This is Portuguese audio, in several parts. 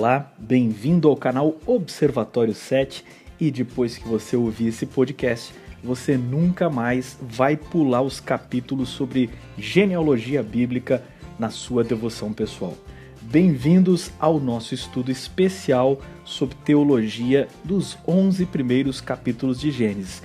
Olá, bem-vindo ao canal Observatório 7 e depois que você ouvir esse podcast, você nunca mais vai pular os capítulos sobre genealogia bíblica na sua devoção pessoal. Bem-vindos ao nosso estudo especial sobre teologia dos 11 primeiros capítulos de Gênesis.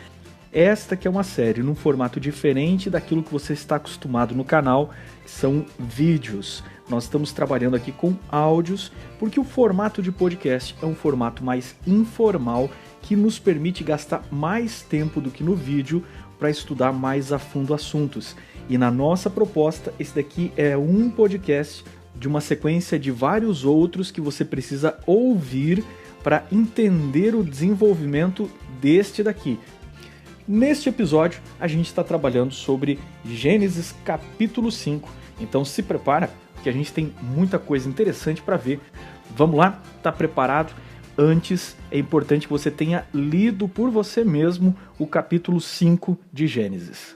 Esta que é uma série num formato diferente daquilo que você está acostumado no canal, que são vídeos. Nós estamos trabalhando aqui com áudios, porque o formato de podcast é um formato mais informal que nos permite gastar mais tempo do que no vídeo para estudar mais a fundo assuntos. E na nossa proposta, esse daqui é um podcast de uma sequência de vários outros que você precisa ouvir para entender o desenvolvimento deste daqui. Neste episódio, a gente está trabalhando sobre Gênesis capítulo 5. Então se prepara, que a gente tem muita coisa interessante para ver. Vamos lá? Tá preparado? Antes, é importante que você tenha lido por você mesmo o capítulo 5 de Gênesis.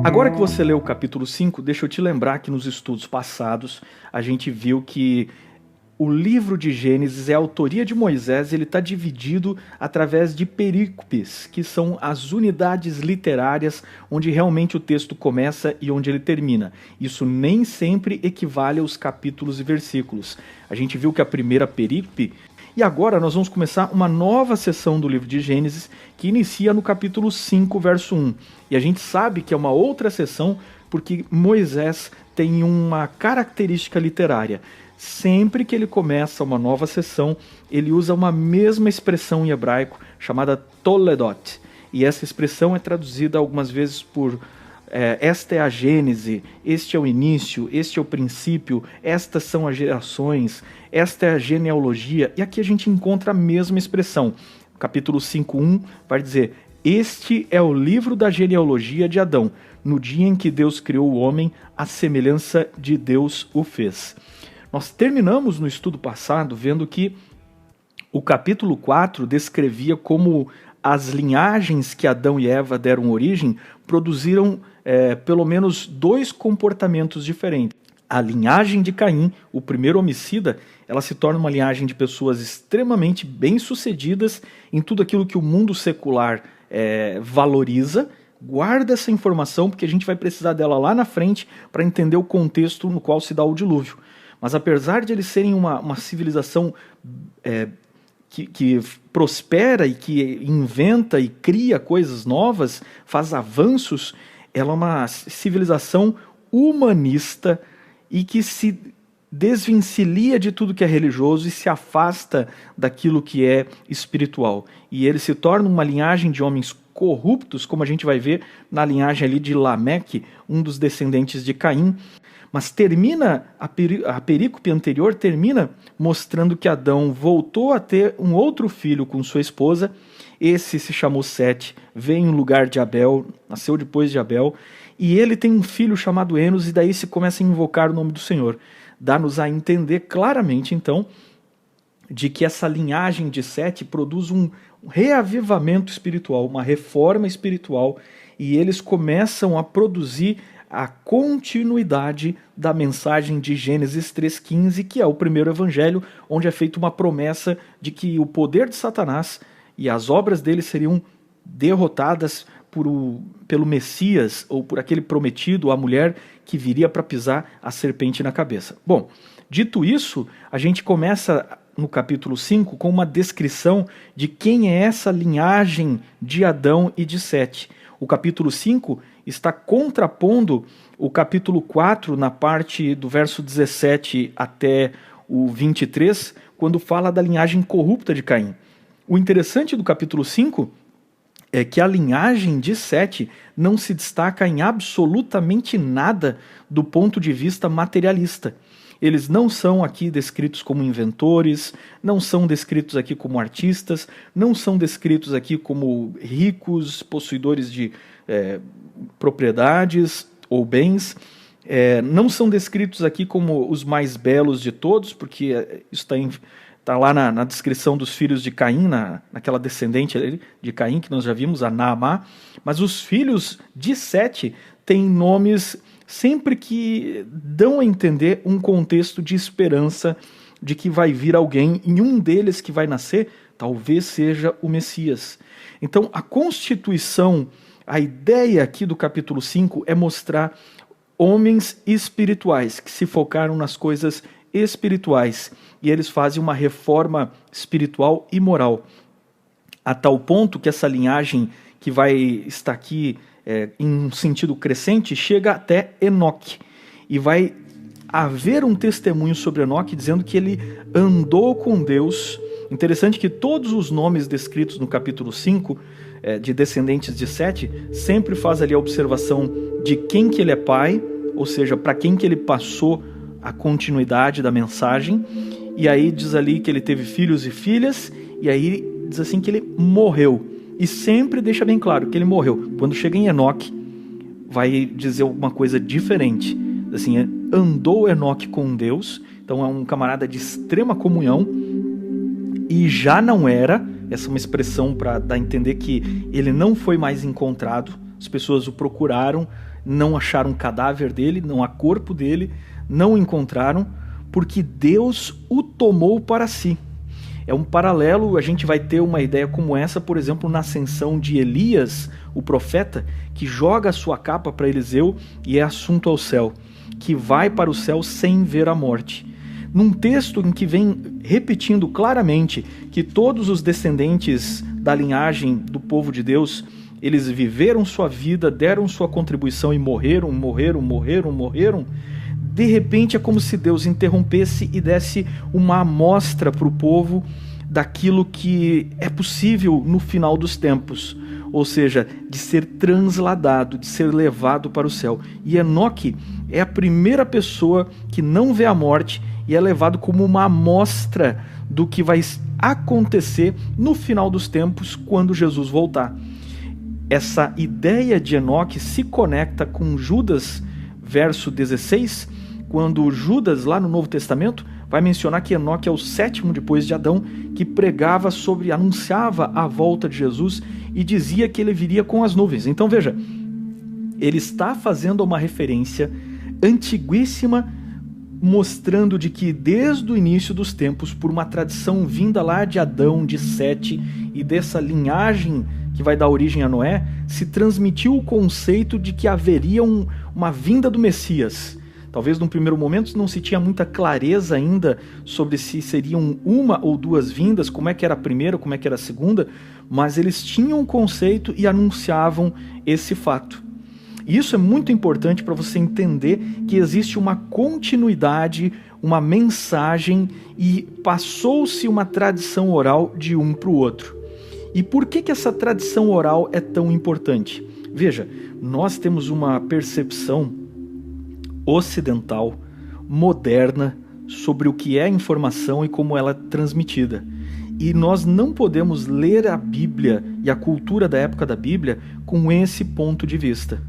Agora que você leu o capítulo 5, deixa eu te lembrar que nos estudos passados a gente viu que o livro de Gênesis é a autoria de Moisés, ele está dividido através de perícopes, que são as unidades literárias onde realmente o texto começa e onde ele termina. Isso nem sempre equivale aos capítulos e versículos. A gente viu que a primeira perícope, e agora nós vamos começar uma nova seção do livro de Gênesis, que inicia no capítulo 5, verso 1. E a gente sabe que é uma outra seção porque Moisés tem uma característica literária. Sempre que ele começa uma nova sessão, ele usa uma mesma expressão em hebraico chamada toledot. E essa expressão é traduzida algumas vezes por esta é a Gênese, este é o início, este é o princípio, estas são as gerações, esta é a genealogia. E aqui a gente encontra a mesma expressão. Capítulo 5:1 vai dizer: este é o livro da genealogia de Adão. No dia em que Deus criou o homem, a semelhança de Deus o fez. Nós terminamos no estudo passado vendo que o capítulo 4 descrevia como as linhagens que Adão e Eva deram origem produziram pelo menos dois comportamentos diferentes. A linhagem de Caim, o primeiro homicida, ela se torna uma linhagem de pessoas extremamente bem-sucedidas em tudo aquilo que o mundo secular valoriza. Guarda essa informação porque a gente vai precisar dela lá na frente para entender o contexto no qual se dá o dilúvio. Mas apesar de eles serem uma civilização que prospera e que inventa e cria coisas novas, faz avanços, ela é uma civilização humanista e que se desvencilha de tudo que é religioso e se afasta daquilo que é espiritual. E ele se torna uma linhagem de homens corruptos, como a gente vai ver na linhagem ali de Lameque, um dos descendentes de Caim. Mas termina, a perícope anterior termina mostrando que Adão voltou a ter um outro filho com sua esposa. Esse se chamou Sete, veio em lugar de Abel, nasceu depois de Abel. E ele tem um filho chamado Enos, e daí se começa a invocar o nome do Senhor. Dá-nos a entender claramente, então, de que essa linhagem de Sete produz um reavivamento espiritual, uma reforma espiritual, e eles começam a produzir a continuidade da mensagem de Gênesis 3,15, que é o primeiro evangelho, onde é feita uma promessa de que o poder de Satanás e as obras dele seriam derrotadas pelo Messias, ou por aquele prometido, a mulher que viria para pisar a serpente na cabeça. Bom, dito isso, a gente começa no capítulo 5 com uma descrição de quem é essa linhagem de Adão e de Sete. O capítulo 5 está contrapondo o capítulo 4 na parte do verso 17 até o 23, quando fala da linhagem corrupta de Caim. O interessante do capítulo 5 é que a linhagem de Sete não se destaca em absolutamente nada do ponto de vista materialista. Eles não são aqui descritos como inventores, não são descritos aqui como artistas, não são descritos aqui como ricos, possuidores de propriedades ou bens, não são descritos aqui como os mais belos de todos, porque isso está lá na descrição dos filhos de Caim, naquela descendente de Caim que nós já vimos, a Naamá, mas os filhos de Sete têm nomes sempre que dão a entender um contexto de esperança de que vai vir alguém, e um deles que vai nascer talvez seja o Messias. Então, a constituição, a ideia aqui do capítulo 5 é mostrar homens espirituais que se focaram nas coisas espirituais, e eles fazem uma reforma espiritual e moral, a tal ponto que essa linhagem que vai estar aqui em um sentido crescente chega até Enoque, e vai haver um testemunho sobre Enoque dizendo que ele andou com Deus. Interessante que todos os nomes descritos no capítulo 5, de descendentes de Sete, sempre faz ali a observação de quem que ele é pai, ou seja, para quem que ele passou a continuidade da mensagem, e aí diz ali que ele teve filhos e filhas, e aí diz assim que ele morreu, e sempre deixa bem claro que ele morreu. Quando chega em Enoque, vai dizer alguma coisa diferente, assim, andou Enoque com Deus, então é um camarada de extrema comunhão, e já não era, essa é uma expressão para dar a entender que ele não foi mais encontrado, as pessoas o procuraram, não acharam o cadáver dele, não há corpo dele, não o encontraram, porque Deus o tomou para si. É um paralelo, a gente vai ter uma ideia como essa, por exemplo, na ascensão de Elias, o profeta, que joga a sua capa para Eliseu e é assunto ao céu, que vai para o céu sem ver a morte. Num texto em que vem repetindo claramente que todos os descendentes da linhagem do povo de Deus, eles viveram sua vida, deram sua contribuição e morreram, de repente é como se Deus interrompesse e desse uma amostra para o povo daquilo que é possível no final dos tempos, ou seja, de ser transladado, de ser levado para o céu. E Enoque é a primeira pessoa que não vê a morte e é levado como uma amostra do que vai acontecer no final dos tempos, quando Jesus voltar. Essa ideia de Enoque se conecta com Judas, verso 16, quando Judas, lá no Novo Testamento, vai mencionar que Enoque é o sétimo depois de Adão, que pregava sobre, anunciava a volta de Jesus e dizia que ele viria com as nuvens. Então veja, ele está fazendo uma referência antiguíssima, mostrando de que desde o início dos tempos, por uma tradição vinda lá de Adão, de Sete e dessa linhagem que vai dar origem a Noé, se transmitiu o conceito de que haveria uma vinda do Messias. Talvez num primeiro momento não se tinha muita clareza ainda sobre se seriam uma ou duas vindas, como é que era a primeira, como é que era a segunda, mas eles tinham um conceito e anunciavam esse fato. E isso é muito importante para você entender que existe uma continuidade, uma mensagem, e passou-se uma tradição oral de um para o outro. E por que essa tradição oral é tão importante? Veja, nós temos uma percepção ocidental, moderna, sobre o que é informação e como ela é transmitida. E nós não podemos ler a Bíblia e a cultura da época da Bíblia com esse ponto de vista.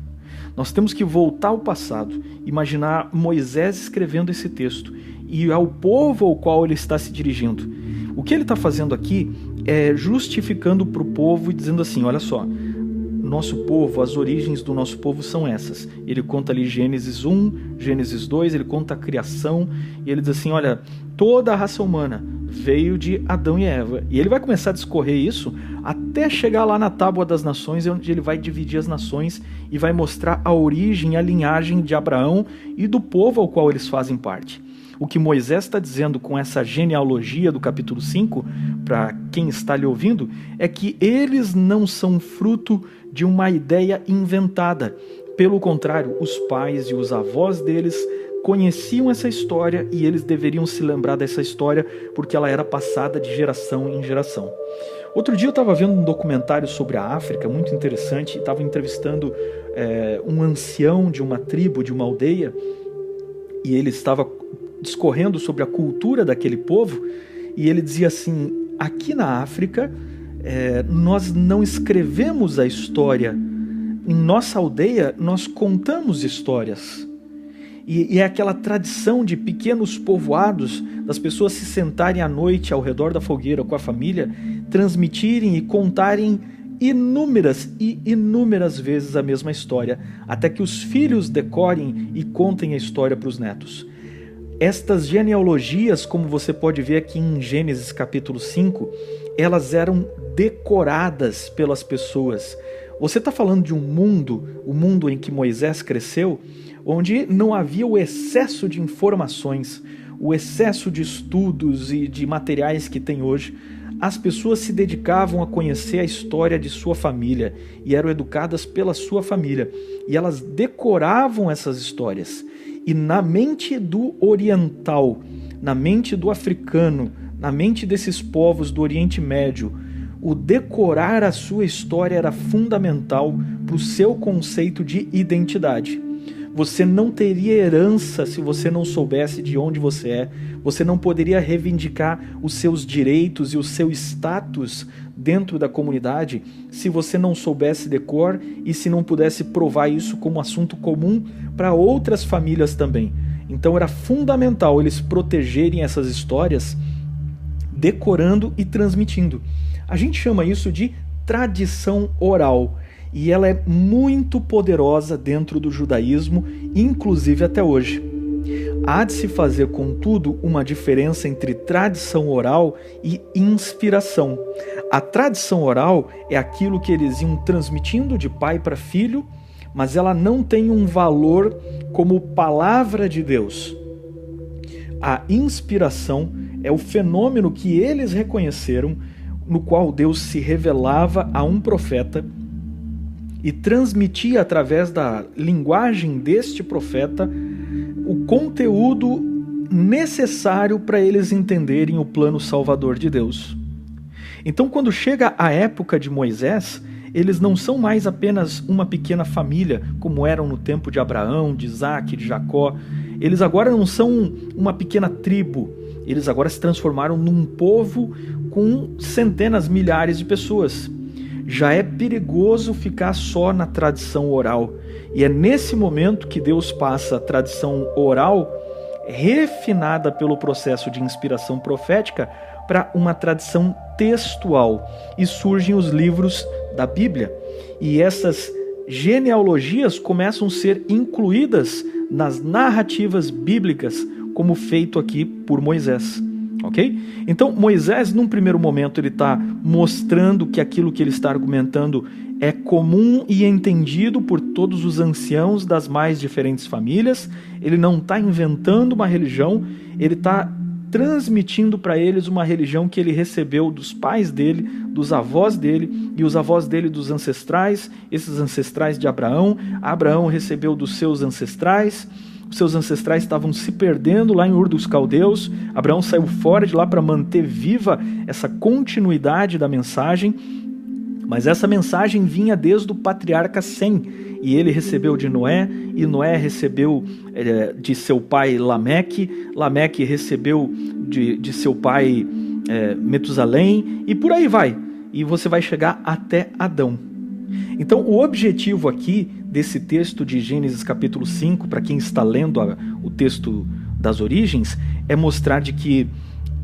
Nós temos que voltar ao passado, imaginar Moisés escrevendo esse texto e ao povo ao qual ele está se dirigindo. O que ele está fazendo aqui é justificando para o povo e dizendo assim, olha só, nosso povo, as origens do nosso povo são essas. Ele conta ali Gênesis 1, Gênesis 2, ele conta a criação, e ele diz assim, olha, toda a raça humana veio de Adão e Eva. E ele vai começar a discorrer isso até chegar lá na Tábua das Nações, onde ele vai dividir as nações e vai mostrar a origem, a linhagem de Abraão e do povo ao qual eles fazem parte. O que Moisés está dizendo com essa genealogia do capítulo 5, para quem está lhe ouvindo, é que eles não são fruto de uma ideia inventada. Pelo contrário, os pais e os avós deles conheciam essa história e eles deveriam se lembrar dessa história porque ela era passada de geração em geração. Outro dia eu estava vendo um documentário sobre a África, muito interessante, e estava entrevistando um ancião de uma tribo, de uma aldeia, e ele estava discorrendo sobre a cultura daquele povo, e ele dizia assim, aqui na África, nós não escrevemos a história, em nossa aldeia nós contamos histórias. E é aquela tradição de pequenos povoados, das pessoas se sentarem à noite ao redor da fogueira com a família, transmitirem e contarem inúmeras e inúmeras vezes a mesma história, até que os filhos decorem e contem a história para os netos. Estas genealogias, como você pode ver aqui em Gênesis capítulo 5, elas eram decoradas pelas pessoas. Você está falando de um mundo, o mundo em que Moisés cresceu, onde não havia o excesso de informações, o excesso de estudos e de materiais que tem hoje. As pessoas se dedicavam a conhecer a história de sua família e eram educadas pela sua família. E elas decoravam essas histórias. E na mente do oriental, na mente do africano, na mente desses povos do Oriente Médio, o decorar a sua história era fundamental para o seu conceito de identidade. Você não teria herança se você não soubesse de onde você é. Você não poderia reivindicar os seus direitos e o seu status dentro da comunidade se você não soubesse de cor e se não pudesse provar isso como assunto comum para outras famílias também. Então era fundamental eles protegerem essas histórias, decorando e transmitindo. A gente chama isso de tradição oral. E ela é muito poderosa dentro do judaísmo, inclusive até hoje. Há de se fazer, contudo, uma diferença entre tradição oral e inspiração. A tradição oral é aquilo que eles iam transmitindo de pai para filho, mas ela não tem um valor como palavra de Deus. A inspiração é o fenômeno que eles reconheceram, no qual Deus se revelava a um profeta e transmitia através da linguagem deste profeta o conteúdo necessário para eles entenderem o plano salvador de Deus. Então, quando chega a época de Moisés, eles não são mais apenas uma pequena família, como eram no tempo de Abraão, de Isaac, de Jacó. Eles agora não são uma pequena tribo, eles agora se transformaram num povo com centenas, milhares de pessoas. Já é perigoso ficar só na tradição oral. E é nesse momento que Deus passa a tradição oral, refinada pelo processo de inspiração profética, para uma tradição textual. E surgem os livros da Bíblia. E essas genealogias começam a ser incluídas nas narrativas bíblicas, como feito aqui por Moisés. Ok? Então Moisés, num primeiro momento, ele está mostrando que aquilo que ele está argumentando é comum e entendido por todos os anciãos das mais diferentes famílias. Ele não está inventando uma religião, ele está transmitindo para eles uma religião que ele recebeu dos pais dele, dos avós dele, e os avós dele dos ancestrais, esses ancestrais de Abraão. Abraão recebeu dos seus ancestrais. Os seus ancestrais estavam se perdendo lá em Ur dos Caldeus. Abraão saiu fora de lá para manter viva essa continuidade da mensagem, mas essa mensagem vinha desde o patriarca Sem, e ele recebeu de Noé, e Noé recebeu de seu pai Lameque, Lameque recebeu de seu pai Metusalém, e por aí vai, e você vai chegar até Adão. Então o objetivo aqui desse texto de Gênesis capítulo 5, para quem está lendo o texto das origens, é mostrar de que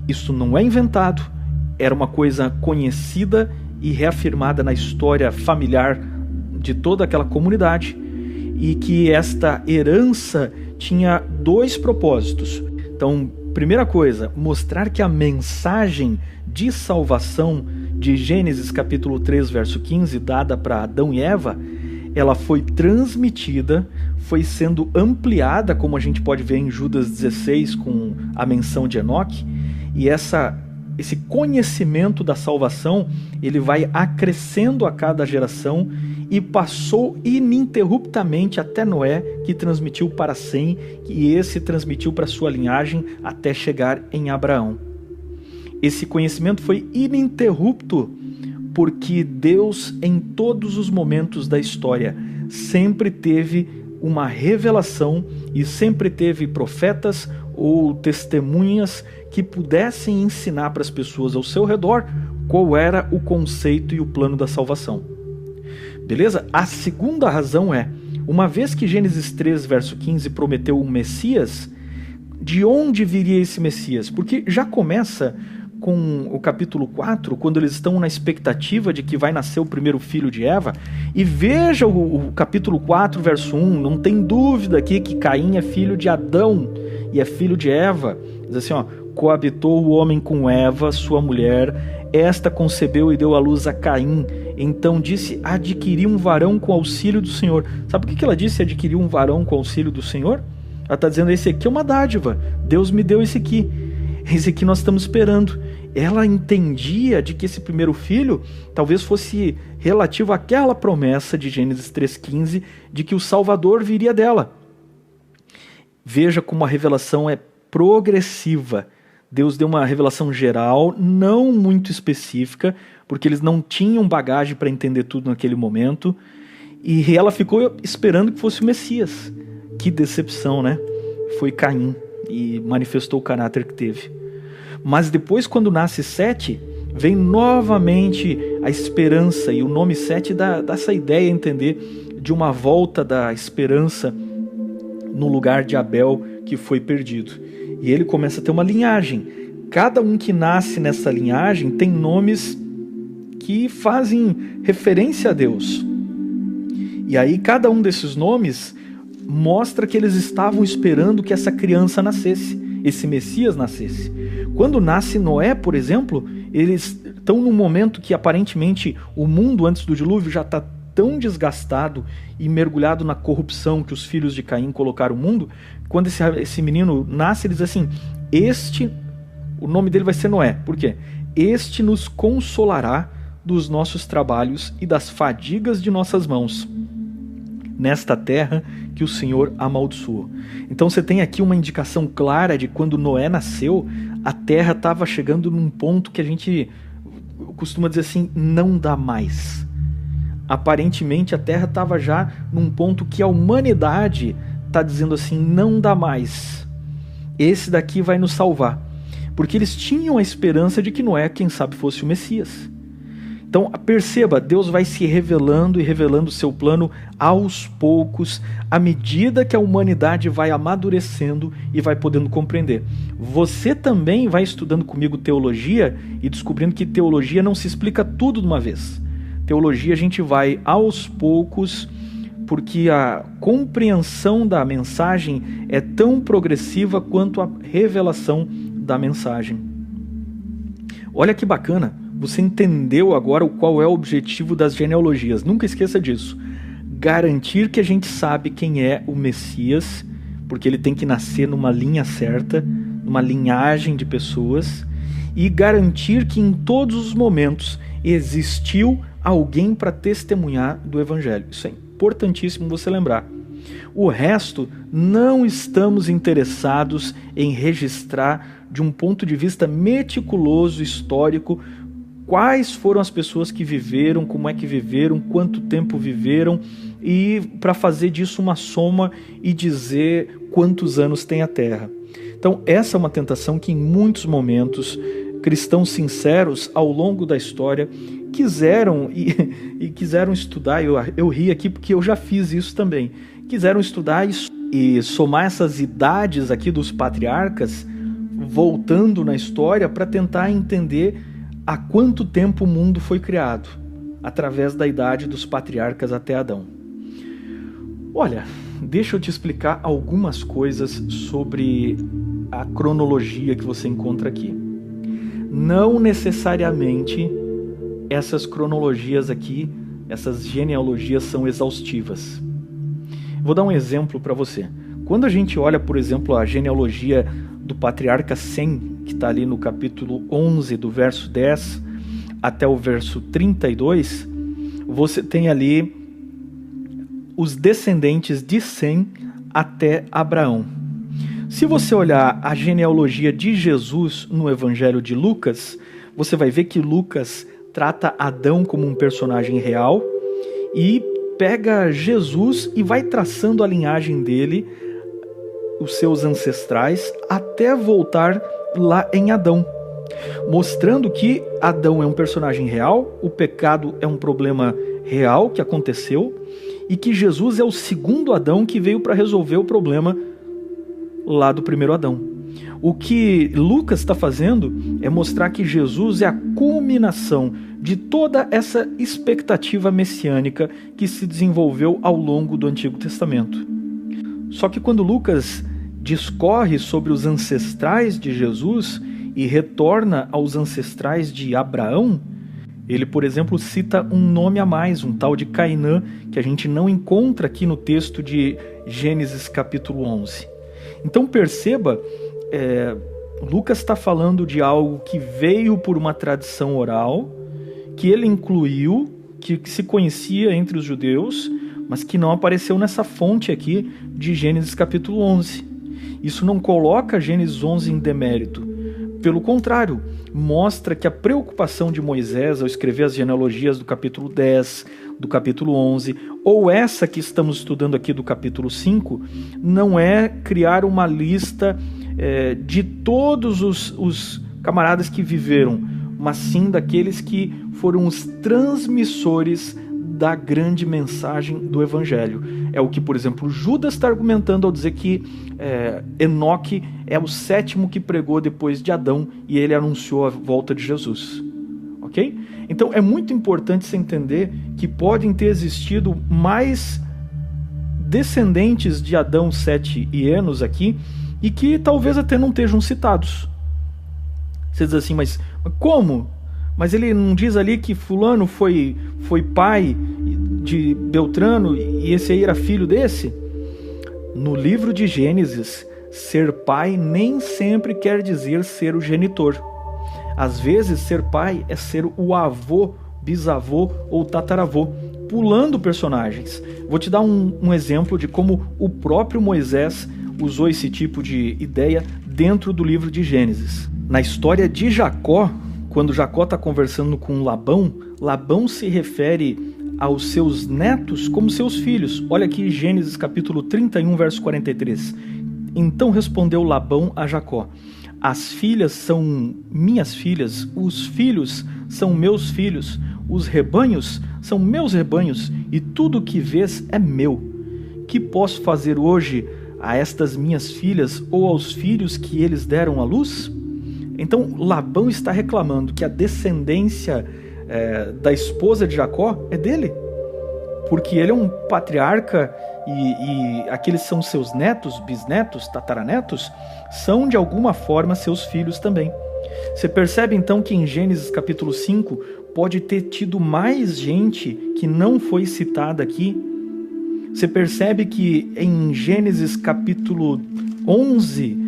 isso não é inventado, era uma coisa conhecida e reafirmada na história familiar de toda aquela comunidade, e que esta herança tinha dois propósitos. Então, primeira coisa, mostrar que a mensagem de salvação de Gênesis capítulo 3, verso 15, dada para Adão e Eva, ela foi transmitida, foi sendo ampliada, como a gente pode ver em Judas 16, com a menção de Enoque, e esse conhecimento da salvação, ele vai acrescendo a cada geração, e passou ininterruptamente até Noé, que transmitiu para Sem, e esse transmitiu para sua linhagem até chegar em Abraão. Esse conhecimento foi ininterrupto, porque Deus, em todos os momentos da história, sempre teve uma revelação e sempre teve profetas ou testemunhas que pudessem ensinar para as pessoas ao seu redor qual era o conceito e o plano da salvação. Beleza? A segunda razão é, uma vez que Gênesis 3, verso 15 prometeu um Messias, de onde viria esse Messias? Porque já começa com o capítulo 4, quando eles estão na expectativa de que vai nascer o primeiro filho de Eva, e veja o capítulo 4, verso 1, não tem dúvida aqui que Caim é filho de Adão e é filho de Eva. Diz assim, ó, coabitou o homem com Eva, sua mulher, esta concebeu e deu à luz a Caim, então disse, adquiri um varão com auxílio do Senhor. Sabe por que ela disse adquirir um varão com auxílio do Senhor? Ela está dizendo, esse aqui é uma dádiva, Deus me deu esse aqui nós estamos esperando. Ela entendia de que esse primeiro filho talvez fosse relativo àquela promessa de Gênesis 3,15, de que o Salvador viria dela. Veja como a revelação é progressiva. Deus deu uma revelação geral, não muito específica, porque eles não tinham bagagem para entender tudo naquele momento, e ela ficou esperando que fosse o Messias. Que decepção, né? Foi Caim, e manifestou o caráter que teve. Mas depois, quando nasce Sete, vem novamente a esperança, e o nome Sete dá essa ideia a entender de uma volta da esperança no lugar de Abel que foi perdido. E ele começa a ter uma linhagem. Cada um que nasce nessa linhagem tem nomes que fazem referência a Deus. E aí cada um desses nomes mostra que eles estavam esperando que essa criança nascesse, esse Messias nascesse. Quando nasce Noé, por exemplo, eles estão num momento que aparentemente o mundo antes do dilúvio já está tão desgastado e mergulhado na corrupção que os filhos de Caim colocaram no mundo. Quando esse menino nasce, ele diz assim, o nome dele vai ser Noé. Por quê? Este nos consolará dos nossos trabalhos e das fadigas de nossas mãos, nesta terra que o Senhor amaldiçoou. Então você tem aqui uma indicação clara de quando Noé nasceu, a terra estava chegando num ponto que a gente costuma dizer assim, não dá mais. Aparentemente a terra estava já num ponto que a humanidade está dizendo assim, não dá mais. Esse daqui vai nos salvar. Porque eles tinham a esperança de que Noé, quem sabe, fosse o Messias. Então perceba, Deus vai se revelando e revelando o seu plano aos poucos, à medida que a humanidade vai amadurecendo e vai podendo compreender. Você também vai estudando comigo teologia e descobrindo que teologia não se explica tudo de uma vez. Teologia a gente vai aos poucos, porque a compreensão da mensagem é tão progressiva quanto a revelação da mensagem. Olha que bacana! Você entendeu agora qual é o objetivo das genealogias. Nunca esqueça disso. Garantir que a gente sabe quem é o Messias, porque ele tem que nascer numa linha certa, numa linhagem de pessoas, e garantir que em todos os momentos existiu alguém para testemunhar do Evangelho. Isso é importantíssimo você lembrar. O resto, não estamos interessados em registrar de um ponto de vista meticuloso, histórico, quais foram as pessoas que viveram, como é que viveram, quanto tempo viveram, e para fazer disso uma soma e dizer quantos anos tem a Terra. Então essa é uma tentação que em muitos momentos cristãos sinceros ao longo da história quiseram e quiseram estudar. Eu ri aqui porque eu já fiz isso também. Quiseram estudar e somar essas idades aqui dos patriarcas, voltando na história para tentar entender há quanto tempo o mundo foi criado, através da idade dos patriarcas até Adão. Olha, deixa eu te explicar algumas coisas sobre a cronologia que você encontra aqui. Não necessariamente essas cronologias aqui, essas genealogias são exaustivas. Vou dar um exemplo para você. Quando a gente olha, por exemplo, a genealogia do patriarca Sem, que está ali no capítulo 11, do verso 10 até o verso 32, você tem ali os descendentes de Sem até Abraão. Se você olhar a genealogia de Jesus no Evangelho de Lucas, você vai ver que Lucas trata Adão como um personagem real e pega Jesus e vai traçando a linhagem dele, os seus ancestrais, até voltar lá em Adão, mostrando que Adão é um personagem real, o pecado é um problema real que aconteceu e que Jesus é o segundo Adão que veio para resolver o problema lá do primeiro Adão. O que Lucas está fazendo é mostrar que Jesus é a culminação de toda essa expectativa messiânica que se desenvolveu ao longo do Antigo Testamento. Só que quando Lucas discorre sobre os ancestrais de Jesus e retorna aos ancestrais de Abraão, ele, por exemplo, cita um nome a mais, um tal de Cainã, que a gente não encontra aqui no texto de Gênesis capítulo 11. Então perceba, Lucas está falando de algo que veio por uma tradição oral, que ele incluiu, que se conhecia entre os judeus, mas que não apareceu nessa fonte aqui de Gênesis capítulo 11. Isso não coloca Gênesis 11 em demérito. Pelo contrário, mostra que a preocupação de Moisés ao escrever as genealogias do capítulo 10, do capítulo 11, ou essa que estamos estudando aqui do capítulo 5, não é criar uma lista de todos os camaradas que viveram, mas sim daqueles que foram os transmissores da grande mensagem do Evangelho. É o que, por exemplo, Judas está argumentando ao dizer que Enoque é o 7º que pregou depois de Adão e ele anunciou a volta de Jesus. Ok? Então é muito importante você entender que podem ter existido mais descendentes de Adão, Sete e Enos aqui e que talvez até não estejam citados. Você diz assim, mas como? Mas ele não diz ali que fulano foi pai de Beltrano e esse aí era filho desse? No livro de Gênesis, ser pai nem sempre quer dizer ser o genitor. Às vezes, ser pai é ser o avô, bisavô ou tataravô, pulando personagens. Vou te dar um exemplo de como o próprio Moisés usou esse tipo de ideia dentro do livro de Gênesis. Na história de Jacó, quando Jacó está conversando com Labão, Labão se refere aos seus netos como seus filhos. Olha aqui Gênesis capítulo 31, verso 43. Então respondeu Labão a Jacó: as filhas são minhas filhas, os filhos são meus filhos, os rebanhos são meus rebanhos, e tudo o que vês é meu. Que posso fazer hoje a estas minhas filhas ou aos filhos que eles deram à luz? Então Labão está reclamando que a descendência da esposa de Jacó é dele, porque ele é um patriarca e aqueles são seus netos, bisnetos, tataranetos, são de alguma forma seus filhos também. Você percebe então que em Gênesis capítulo 5 pode ter tido mais gente que não foi citada aqui. Você percebe que em Gênesis capítulo 11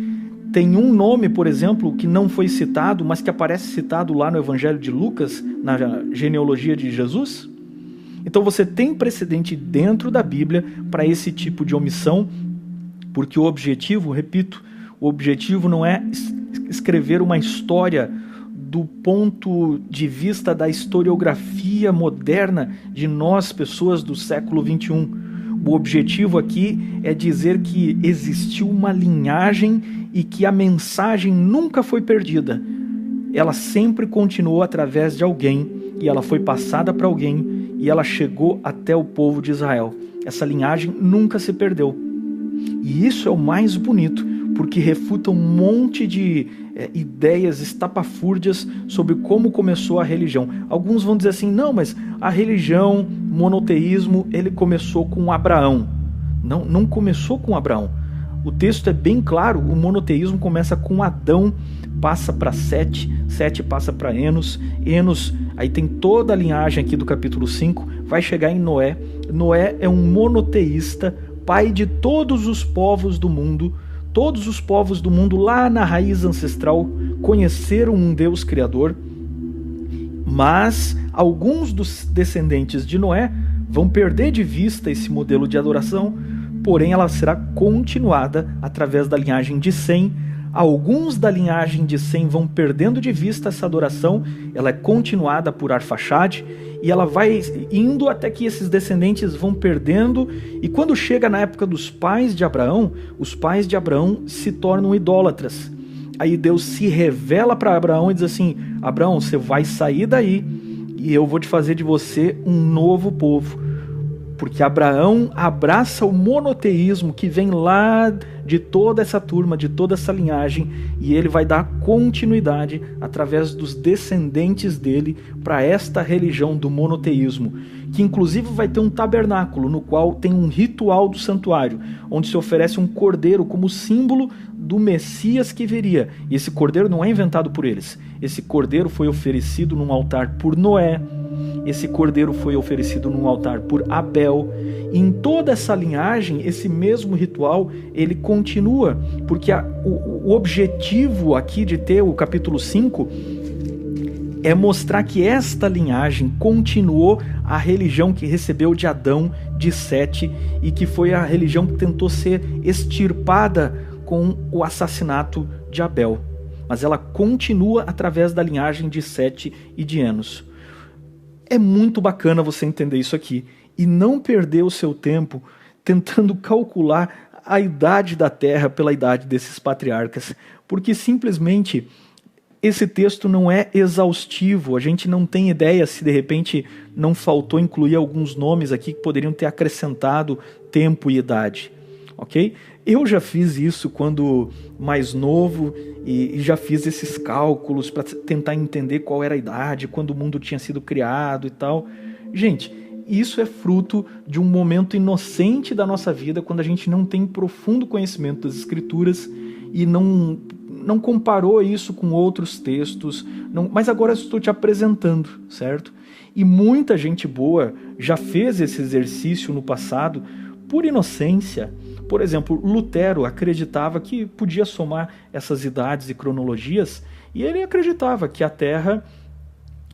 tem um nome, por exemplo, que não foi citado, mas que aparece citado lá no Evangelho de Lucas, na genealogia de Jesus? Então você tem precedente dentro da Bíblia para esse tipo de omissão, porque o objetivo, repito, o objetivo não é escrever uma história do ponto de vista da historiografia moderna de nós, pessoas do século XXI. O objetivo aqui é dizer que existiu uma linhagem e que a mensagem nunca foi perdida. Ela sempre continuou através de alguém, e ela foi passada para alguém, e ela chegou até o povo de Israel. Essa linhagem nunca se perdeu. E isso é o mais bonito, porque refuta um monte de ideias estapafúrdias sobre como começou a religião. Alguns vão dizer assim, não, mas a religião, monoteísmo, ele começou com Abraão. Não, não começou com Abraão. O texto é bem claro, o monoteísmo começa com Adão, passa para Sete, Sete passa para Enos, Enos, aí tem toda a linhagem aqui do capítulo 5, vai chegar em Noé. Noé é um monoteísta, pai de todos os povos do mundo. Todos os povos do mundo lá na raiz ancestral conheceram um Deus criador, mas alguns dos descendentes de Noé vão perder de vista esse modelo de adoração, porém ela será continuada através da linhagem de Sem. Alguns da linhagem de Sem vão perdendo de vista essa adoração, ela é continuada por Arfaxade, e ela vai indo até que esses descendentes vão perdendo, e quando chega na época dos pais de Abraão, os pais de Abraão se tornam idólatras. Aí Deus se revela para Abraão e diz assim, Abraão, você vai sair daí, e eu vou te fazer de você um novo povo. Porque Abraão abraça o monoteísmo que vem lá de toda essa turma, de toda essa linhagem, e ele vai dar continuidade através dos descendentes dele para esta religião do monoteísmo, que inclusive vai ter um tabernáculo no qual tem um ritual do santuário, onde se oferece um cordeiro como símbolo do Messias que viria. E esse cordeiro não é inventado por eles. Esse cordeiro foi oferecido num altar por Noé. Esse cordeiro foi oferecido num altar por Abel. E em toda essa linhagem, esse mesmo ritual, ele continua, porque o objetivo aqui de ter o capítulo 5 é mostrar que esta linhagem continuou a religião que recebeu de Adão, de Sete, e que foi a religião que tentou ser extirpada com o assassinato de Abel. Mas ela continua através da linhagem de Sete e de Enos. É muito bacana você entender isso aqui e não perder o seu tempo tentando calcular a idade da Terra pela idade desses patriarcas, porque simplesmente esse texto não é exaustivo. A gente não tem ideia se de repente não faltou incluir alguns nomes aqui que poderiam ter acrescentado tempo e idade, ok? Eu já fiz isso quando mais novo e já fiz esses cálculos para tentar entender qual era a idade, quando o mundo tinha sido criado e tal. Gente, isso é fruto de um momento inocente da nossa vida, quando a gente não tem profundo conhecimento das Escrituras e não comparou isso com outros textos, mas agora eu estou te apresentando, certo? E muita gente boa já fez esse exercício no passado por inocência. Por exemplo, Lutero acreditava que podia somar essas idades e cronologias, e ele acreditava que a Terra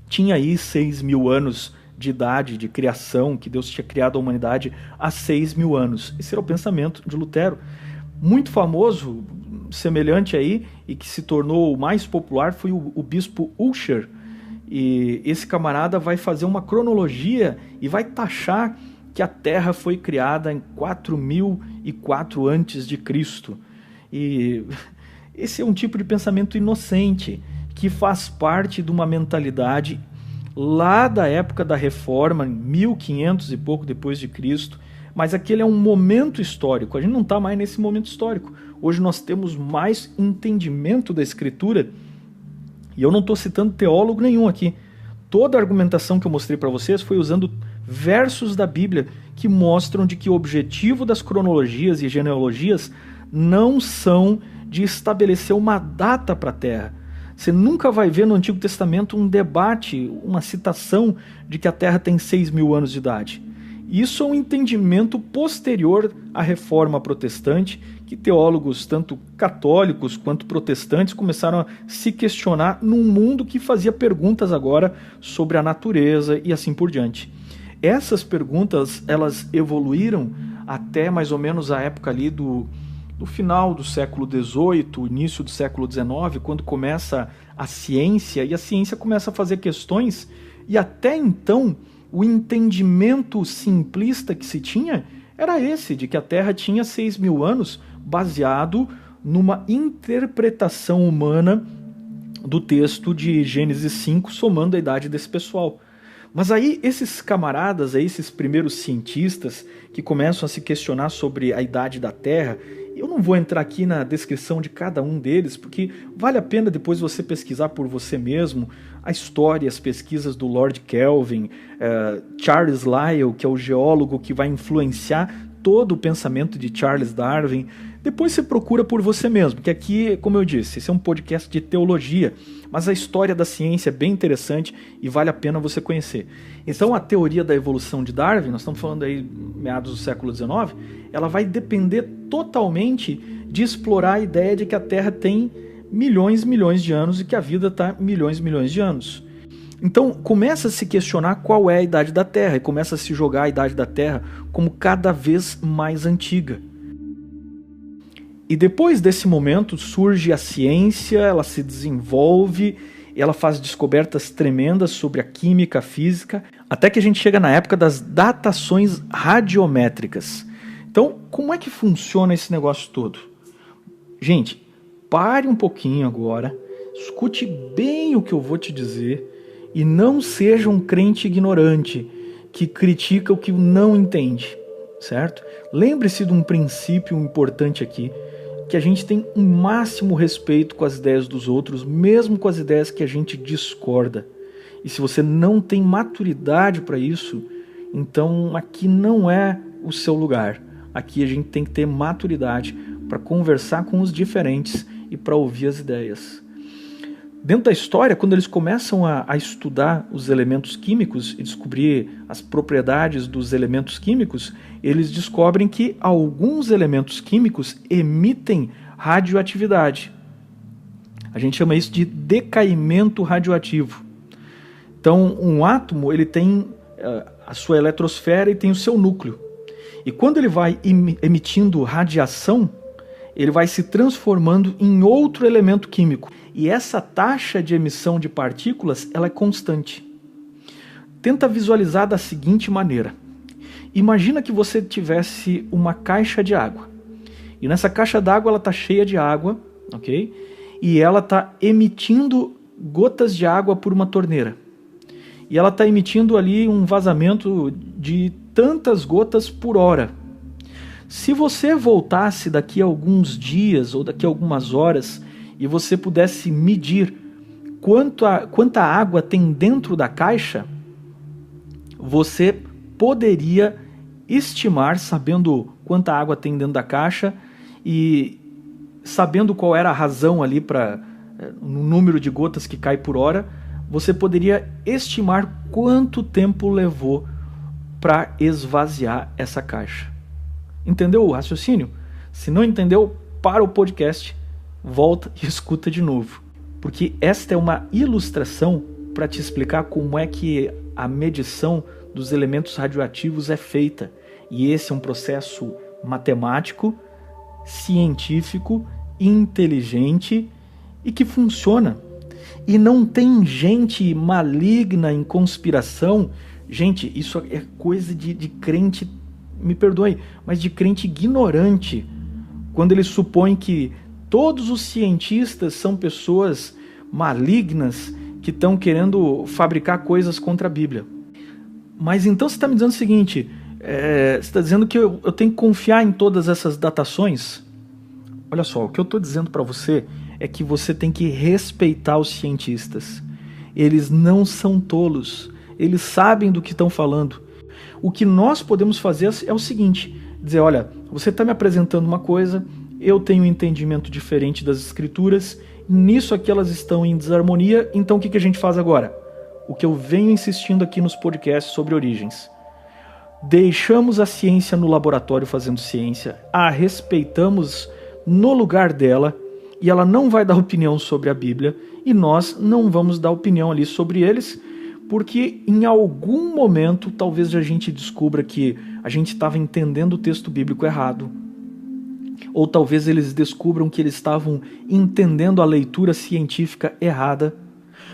tinha aí 6.000 anos de idade, de criação, que Deus tinha criado a humanidade há 6.000 anos. Esse era o pensamento de Lutero. Muito famoso, semelhante aí, e que se tornou o mais popular, foi o bispo Ussher. E esse camarada vai fazer uma cronologia e vai taxar que a Terra foi criada em 4.004 a.C. E esse é um tipo de pensamento inocente, que faz parte de uma mentalidade lá da época da Reforma, 1500 e pouco depois de Cristo, mas aquele é um momento histórico. A gente não está mais nesse momento histórico. Hoje nós temos mais entendimento da Escritura, e eu não estou citando teólogo nenhum aqui. Toda a argumentação que eu mostrei para vocês foi usando versos da Bíblia que mostram de que o objetivo das cronologias e genealogias não são de estabelecer uma data para a Terra. Você nunca vai ver no Antigo Testamento um debate, uma citação de que a Terra tem 6.000 anos de idade. Isso é um entendimento posterior à Reforma Protestante, que teólogos, tanto católicos quanto protestantes, começaram a se questionar num mundo que fazia perguntas agora sobre a natureza e assim por diante. Essas perguntas, elas evoluíram até mais ou menos a época ali do final do século XVIII, início do século XIX, quando começa a ciência, e a ciência começa a fazer questões, e até então o entendimento simplista que se tinha era esse, de que a Terra tinha 6.000 anos, baseado numa interpretação humana do texto de Gênesis 5, somando a idade desse pessoal. Mas aí esses camaradas, aí, esses primeiros cientistas que começam a se questionar sobre a idade da Terra, eu não vou entrar aqui na descrição de cada um deles, porque vale a pena depois você pesquisar por você mesmo a história, as pesquisas do Lord Kelvin, Charles Lyell, que é o geólogo que vai influenciar todo o pensamento de Charles Darwin. Depois você procura por você mesmo, que aqui, como eu disse, esse é um podcast de teologia, mas a história da ciência é bem interessante e vale a pena você conhecer. Então a teoria da evolução de Darwin, nós estamos falando aí meados do século XIX, ela vai depender totalmente de explorar a ideia de que a Terra tem milhões de anos e que a vida está milhões de anos. Então começa a se questionar qual é a idade da Terra e começa a se jogar a idade da Terra como cada vez mais antiga. E depois desse momento surge a ciência, ela se desenvolve, ela faz descobertas tremendas sobre a química, a física, até que a gente chega na época das datações radiométricas. Então, como é que funciona esse negócio todo? Gente, pare um pouquinho agora, escute bem o que eu vou te dizer e não seja um crente ignorante que critica o que não entende, certo? Lembre-se de um princípio importante aqui, que a gente tem um máximo respeito com as ideias dos outros, mesmo com as ideias que a gente discorda. E se você não tem maturidade para isso, então aqui não é o seu lugar. Aqui a gente tem que ter maturidade para conversar com os diferentes e para ouvir as ideias. Dentro da história, quando eles começam a estudar os elementos químicos e descobrir as propriedades dos elementos químicos, eles descobrem que alguns elementos químicos emitem radioatividade. A gente chama isso de decaimento radioativo. Então, um átomo ele tem a sua eletrosfera e tem o seu núcleo. E quando ele vai emitindo radiação, ele vai se transformando em outro elemento químico. E essa taxa de emissão de partículas ela é constante. Tenta visualizar da seguinte maneira. Imagina que você tivesse uma caixa de água. E nessa caixa d'água ela está cheia de água, ok? E ela está emitindo gotas de água por uma torneira. E ela está emitindo ali um vazamento de tantas gotas por hora. Se você voltasse daqui a alguns dias ou daqui a algumas horas e você pudesse medir quanta água tem dentro da caixa, você poderia estimar, sabendo quanta água tem dentro da caixa e sabendo qual era a razão ali para no número de gotas que cai por hora, você poderia estimar quanto tempo levou para esvaziar essa caixa. Entendeu o raciocínio? Se não entendeu, para o podcast, volta e escuta de novo. Porque esta é uma ilustração para te explicar como é que a medição dos elementos radioativos é feita. E esse é um processo matemático, científico, inteligente e que funciona. E não tem gente maligna em conspiração. Gente, isso é coisa de crente, me perdoe, mas de crente ignorante, quando ele supõe que todos os cientistas são pessoas malignas que estão querendo fabricar coisas contra a Bíblia. Mas então você está me dizendo o seguinte, você está dizendo que eu tenho que confiar em todas essas datações? Olha só, o que eu estou dizendo para você é que você tem que respeitar os cientistas. Eles não são tolos, eles sabem do que estão falando. O que nós podemos fazer é o seguinte, dizer, olha, você está me apresentando uma coisa, eu tenho um entendimento diferente das escrituras, nisso aqui elas estão em desarmonia, então o que a gente faz agora? O que eu venho insistindo aqui nos podcasts sobre origens. Deixamos a ciência no laboratório fazendo ciência, a respeitamos no lugar dela, e ela não vai dar opinião sobre a Bíblia, e nós não vamos dar opinião ali sobre eles, porque em algum momento talvez a gente descubra que a gente estava entendendo o texto bíblico errado. Ou talvez eles descubram que eles estavam entendendo a leitura científica errada.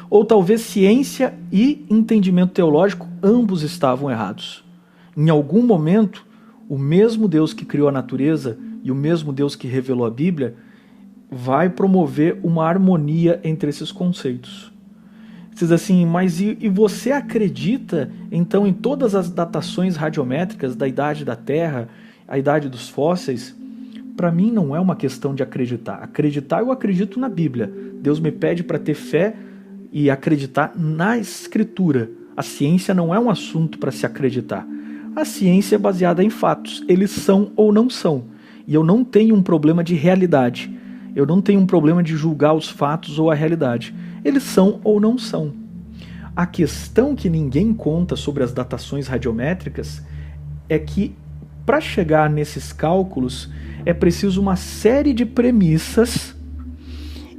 Ou talvez ciência e entendimento teológico ambos estavam errados. Em algum momento, o mesmo Deus que criou a natureza e o mesmo Deus que revelou a Bíblia vai promover uma harmonia entre esses conceitos. Você diz assim, mas e você acredita então em todas as datações radiométricas da idade da Terra, a idade dos fósseis? Para mim não é uma questão de acreditar. Acreditar, eu acredito na Bíblia. Deus me pede para ter fé e acreditar na Escritura. A ciência não é um assunto para se acreditar. A ciência é baseada em fatos. Eles são ou não são. E eu não tenho um problema de realidade. Eu não tenho um problema de julgar os fatos ou a realidade. Eles são ou não são. A questão que ninguém conta sobre as datações radiométricas é que, para chegar nesses cálculos, é preciso uma série de premissas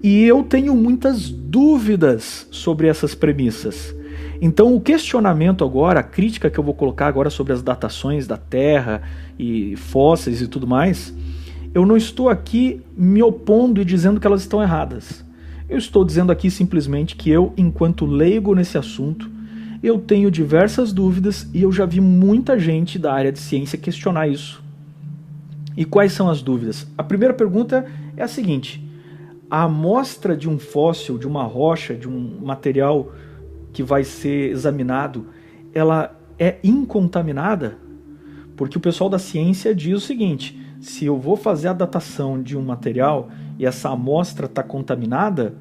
e eu tenho muitas dúvidas sobre essas premissas. Então o questionamento agora, a crítica que eu vou colocar agora sobre as datações da Terra e fósseis e tudo mais, eu não estou aqui me opondo e dizendo que elas estão erradas. Eu estou dizendo aqui simplesmente que eu, enquanto leigo nesse assunto, eu tenho diversas dúvidas e eu já vi muita gente da área de ciência questionar isso. E quais são as dúvidas? A primeira pergunta é a seguinte: a amostra de um fóssil, de uma rocha, de um material que vai ser examinado, ela é incontaminada? Porque o pessoal da ciência diz o seguinte: se eu vou fazer a datação de um material e essa amostra está contaminada,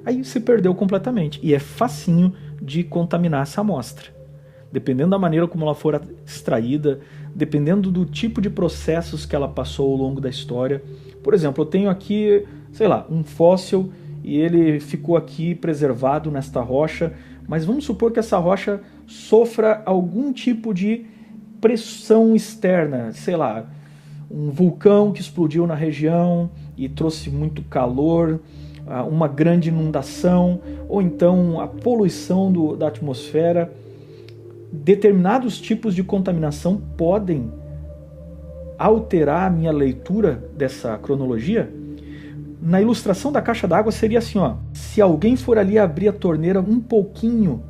aí se perdeu completamente. E é facinho de contaminar essa amostra. Dependendo da maneira como ela for extraída, dependendo do tipo de processos que ela passou ao longo da história. Por exemplo, eu tenho aqui, sei lá, um fóssil e ele ficou aqui preservado nesta rocha, mas vamos supor que essa rocha sofra algum tipo de pressão externa, sei lá, um vulcão que explodiu na região e trouxe muito calor, uma grande inundação, ou então a poluição da atmosfera. Determinados tipos de contaminação podem alterar a minha leitura dessa cronologia. Na ilustração da caixa d'água seria assim, ó: se alguém for ali abrir a torneira um pouquinho,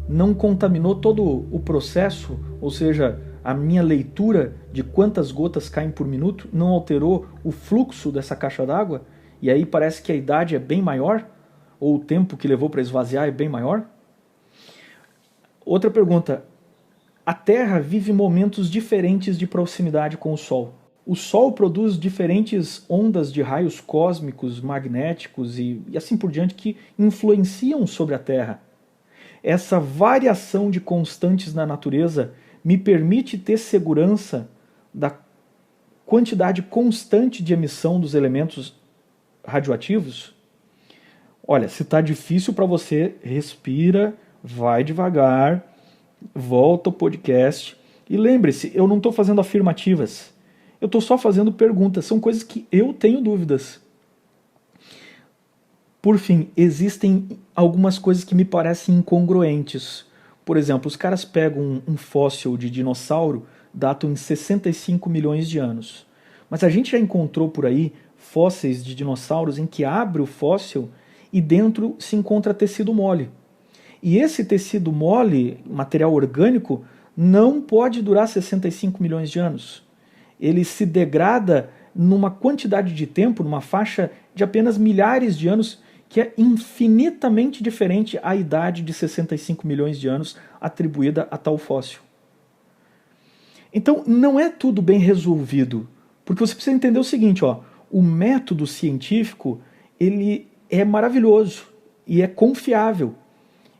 não contaminou todo o processo, ou seja, a minha leitura de quantas gotas caem por minuto não alterou o fluxo dessa caixa d'água, e aí parece que a idade é bem maior, ou o tempo que levou para esvaziar é bem maior? Outra pergunta: a Terra vive momentos diferentes de proximidade com o Sol. O Sol produz diferentes ondas de raios cósmicos, magnéticos e assim por diante que influenciam sobre a Terra. Essa variação de constantes na natureza me permite ter segurança da quantidade constante de emissão dos elementos radioativos? Olha, se está difícil para você, respira, vai devagar, volta ao podcast e lembre-se, eu não estou fazendo afirmativas, eu estou só fazendo perguntas, são coisas que eu tenho dúvidas. Por fim, existem algumas coisas que me parecem incongruentes. Por exemplo, os caras pegam um fóssil de dinossauro, datam em 65 milhões de anos. Mas a gente já encontrou por aí fósseis de dinossauros em que abre o fóssil e dentro se encontra tecido mole. E esse tecido mole, material orgânico, não pode durar 65 milhões de anos. Ele se degrada numa quantidade de tempo, numa faixa de apenas milhares de anos, que é infinitamente diferente à idade de 65 milhões de anos atribuída a tal fóssil. Então, não é tudo bem resolvido, porque você precisa entender o seguinte, ó: o método científico, ele é maravilhoso e é confiável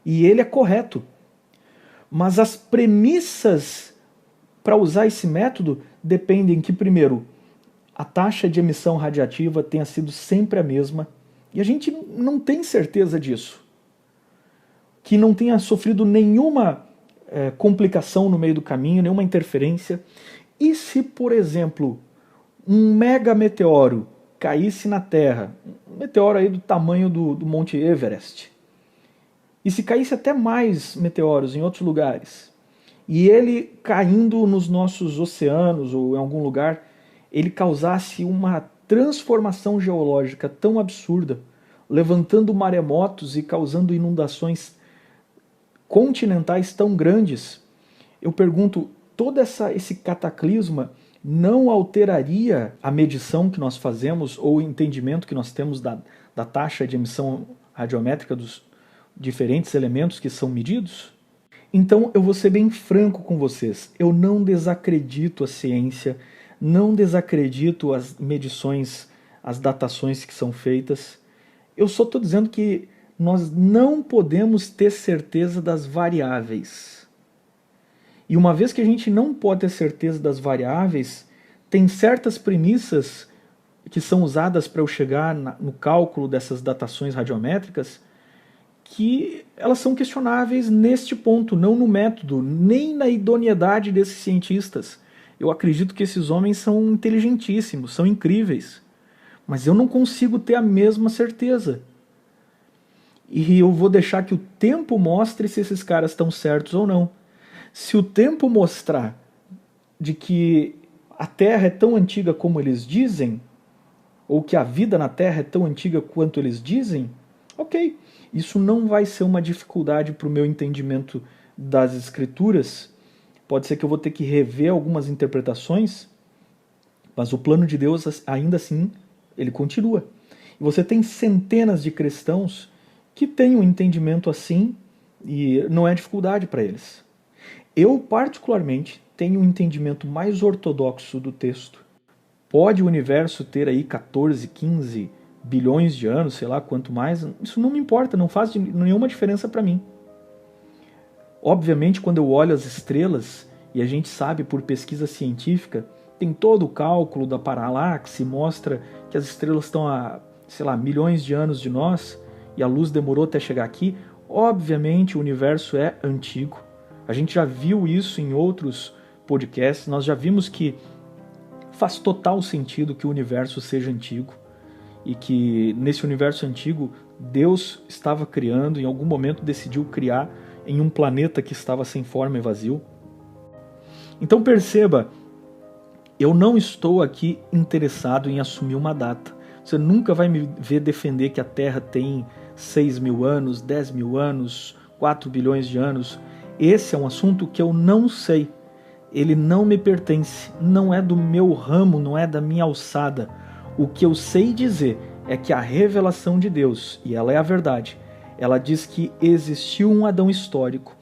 e ele é correto. Mas as premissas para usar esse método dependem que, primeiro, a taxa de emissão radiativa tenha sido sempre a mesma, e a gente não tem certeza disso. Que não tenha sofrido nenhuma complicação no meio do caminho, nenhuma interferência. E se, por exemplo, um mega meteoro caísse na Terra, um meteoro aí do tamanho do Monte Everest, e se caísse até mais meteoros em outros lugares, e ele caindo nos nossos oceanos ou em algum lugar, ele causasse uma transformação geológica tão absurda, levantando maremotos e causando inundações continentais tão grandes, eu pergunto, todo esse cataclisma não alteraria a medição que nós fazemos ou o entendimento que nós temos da taxa de emissão radiométrica dos diferentes elementos que são medidos? Então eu vou ser bem franco com vocês, eu não desacredito a ciência, não desacredito as medições, as datações que são feitas, eu só estou dizendo que nós não podemos ter certeza das variáveis. E uma vez que a gente não pode ter certeza das variáveis, tem certas premissas que são usadas para eu chegar no cálculo dessas datações radiométricas que elas são questionáveis neste ponto, não no método, nem na idoneidade desses cientistas. Eu acredito que esses homens são inteligentíssimos, são incríveis, mas eu não consigo ter a mesma certeza. E eu vou deixar que o tempo mostre se esses caras estão certos ou não. Se o tempo mostrar de que a Terra é tão antiga como eles dizem, ou que a vida na Terra é tão antiga quanto eles dizem, ok. Isso não vai ser uma dificuldade para o meu entendimento das Escrituras. Pode ser que eu vou ter que rever algumas interpretações, mas o plano de Deus, ainda assim, ele continua. E você tem centenas de cristãos que têm um entendimento assim e não é dificuldade para eles. Eu, particularmente, tenho um entendimento mais ortodoxo do texto. Pode o universo ter aí 14, 15 bilhões de anos, sei lá quanto mais, isso não me importa, não faz nenhuma diferença para mim. Obviamente, quando eu olho as estrelas, e a gente sabe por pesquisa científica, tem todo o cálculo da paralaxe, mostra que as estrelas estão a, sei lá, milhões de anos de nós, e a luz demorou até chegar aqui. Obviamente o universo é antigo. A gente já viu isso em outros podcasts, nós já vimos que faz total sentido que o universo seja antigo, e que nesse universo antigo Deus estava criando, em algum momento decidiu criar em um planeta que estava sem forma e vazio. Então perceba, eu não estou aqui interessado em assumir uma data. Você nunca vai me ver defender que a Terra tem 6 mil anos, 10 mil anos, 4 bilhões de anos. Esse é um assunto que eu não sei. Ele não me pertence, não é do meu ramo, não é da minha alçada. O que eu sei dizer é que a revelação de Deus, e ela é a verdade, ela diz que existiu um Adão histórico,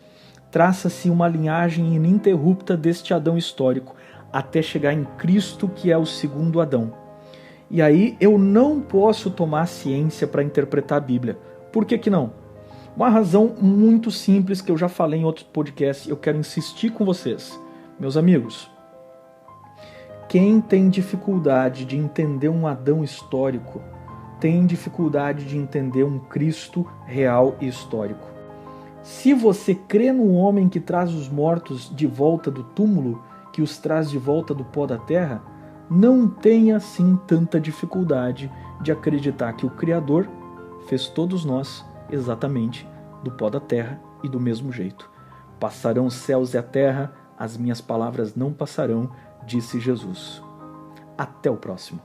traça-se uma linhagem ininterrupta deste Adão histórico, até chegar em Cristo, que é o segundo Adão. E aí eu não posso tomar ciência para interpretar a Bíblia. Por que que não? Uma razão muito simples que eu já falei em outros podcasts, eu quero insistir com vocês. Meus amigos, quem tem dificuldade de entender um Adão histórico, tem dificuldade de entender um Cristo real e histórico. Se você crê no homem que traz os mortos de volta do túmulo, que os traz de volta do pó da terra, não tenha assim tanta dificuldade de acreditar que o Criador fez todos nós exatamente do pó da terra e do mesmo jeito. Passarão os céus e a terra, as minhas palavras não passarão, disse Jesus. Até o próximo.